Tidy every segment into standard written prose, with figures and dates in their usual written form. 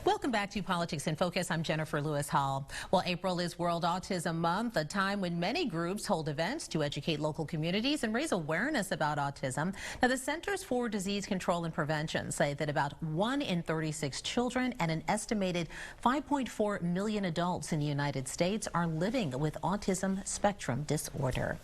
Welcome back to Politics in Focus. I'm Jennifer Lewis Hall. Well, April is World Autism Month, a time when many groups hold events to educate local communities and raise awareness about autism. Now, the Centers for Disease Control and Prevention say that about 1 in 36 children and an estimated 5.4 million adults in the United States are living with autism spectrum disorder.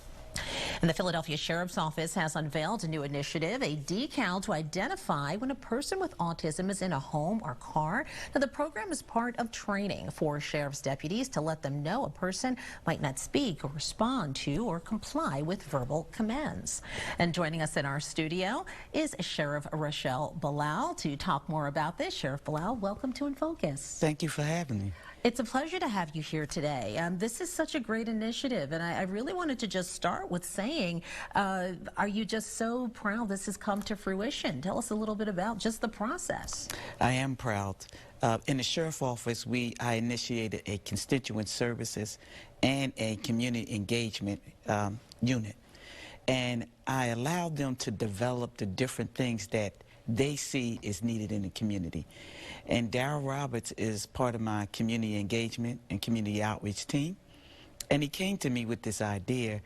And the Philadelphia Sheriff's Office has unveiled a new initiative, a decal to identify when a person with autism is in a home or car. Now, the program is part of training for sheriff's deputies to let them know a person might not speak or respond to or comply with verbal commands. And joining us in our studio is Sheriff Rochelle Bilal to talk more about this. Sheriff Bilal, welcome to In Focus. Thank you for having me. It's a pleasure to have you here today. This is such a great initiative, and I really wanted to just start with saying, are you just so proud this has come to fruition? Tell us a little bit about just the process. I am proud. In the Sheriff's Office, I initiated a constituent services and a community engagement unit, and I allowed them to develop the different things that they see is needed in the community. And Darryl Roberts is part of my community engagement and community outreach team. And he came to me with this idea,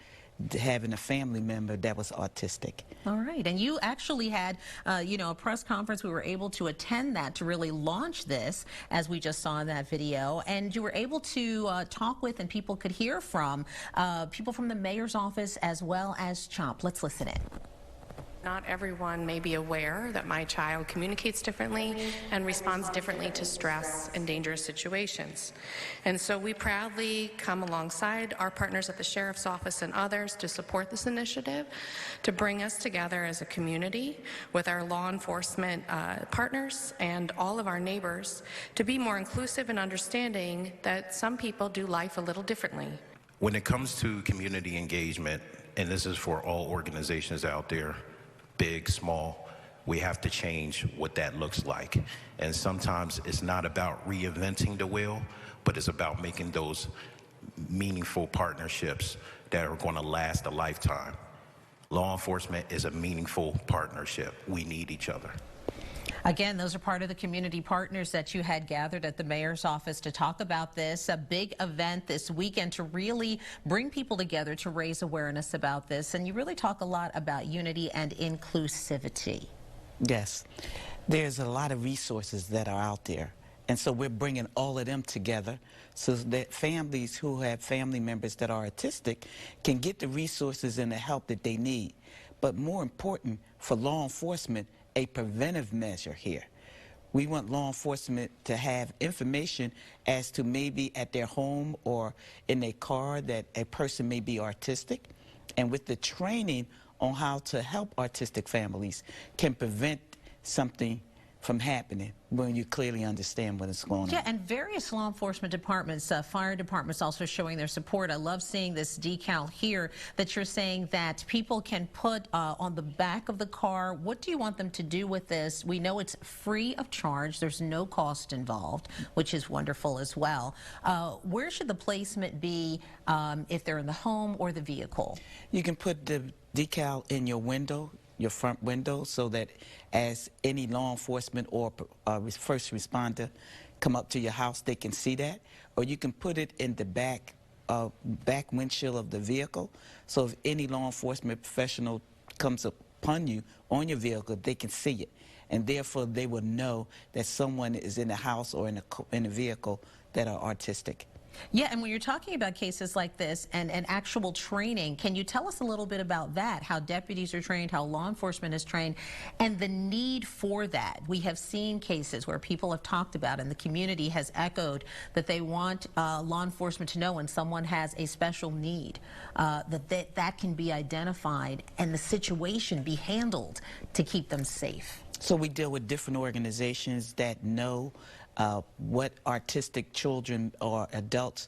having a family member that was autistic. All right, and you actually had, a press conference. We were able to attend that to really launch this, as we just saw in that video. And you were able to talk with, and people could hear from, people from the mayor's office as well as CHOP. Let's listen in. Not everyone may be aware that my child communicates differently and responds differently to stress and dangerous situations. And so we proudly come alongside our partners at the Sheriff's Office and others to support this initiative, to bring us together as a community with our law enforcement partners and all of our neighbors to be more inclusive and understanding that some people do life a little differently. When it comes to community engagement, and this is for all organizations out there, big, small, we have to change what that looks like. And sometimes it's not about reinventing the wheel, but it's about making those meaningful partnerships that are going to last a lifetime. Law enforcement is a meaningful partnership. We need each other. Again, those are part of the community partners that you had gathered at the mayor's office to talk about this, a big event this weekend to really bring people together to raise awareness about this. And you really talk a lot about unity and inclusivity. Yes, there's a lot of resources that are out there. And so we're bringing all of them together so that families who have family members that are autistic can get the resources and the help that they need. But more important, for law enforcement, a preventive measure here. We want law enforcement to have information as to maybe at their home or in their car that a person may be autistic, and with the training on how to help autistic families can prevent something from happening when you clearly understand what is going on. Yeah, and various law enforcement departments, fire departments also showing their support. I love seeing this decal here that you're saying that people can put on the back of the car. What do you want them to do with this? We know it's free of charge. There's no cost involved, which is wonderful as well. Where should the placement be if they're in the home or the vehicle? You can put the decal in your window, your front window, so that as any law enforcement or first responder come up to your house, they can see that. Or you can put it in the back windshield of the vehicle, so if any law enforcement professional comes upon you on your vehicle, they can see it, and therefore they will know that someone is in the house or in a vehicle that are autistic. Yeah, and when you're talking about cases like this and actual training, can you tell us a little bit about that, how deputies are trained, how law enforcement is trained, and the need for that? We have seen cases where people have talked about, and the community has echoed, that they want law enforcement to know when someone has a special need, that can be identified and the situation be handled to keep them safe. So we deal with different organizations that know what autistic children or adults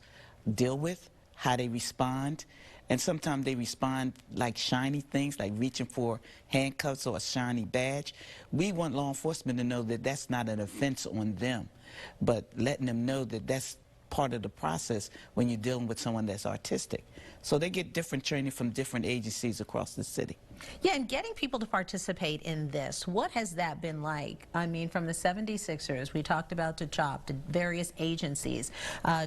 deal with, how they respond, and sometimes they respond like shiny things, like reaching for handcuffs or a shiny badge. We want law enforcement to know that that's not an offense on them, but letting them know that that's part of the process when you're dealing with someone that's autistic. So they get different training from different agencies across the city. Yeah, and getting people to participate in this, what has that been like? I mean, from the 76ers, we talked about to CHOP, to various agencies,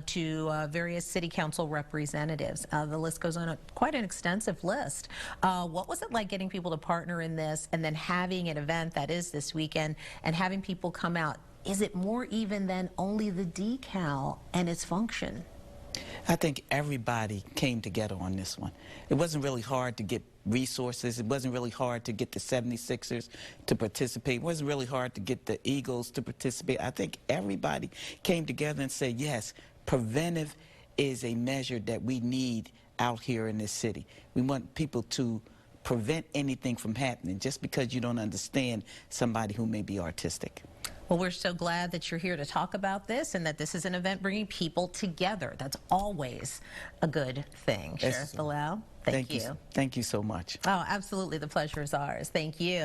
to various city council representatives. The list goes on, quite an extensive list. What was it like getting people to partner in this and then having an event that is this weekend and having people come out? Is it more even than only the decal and its function? I think everybody came together on this one. It wasn't really hard to get resources. It wasn't really hard to get the 76ers to participate. It wasn't really hard to get the Eagles to participate. I think everybody came together and said, yes, preventive is a measure that we need out here in this city. We want people to prevent anything from happening just because you don't understand somebody who may be autistic. Well, we're so glad that you're here to talk about this and that this is an event bringing people together. That's always a good thing. Sheriff Bilal, thank you. Thank you so much. Oh, absolutely. The pleasure is ours. Thank you.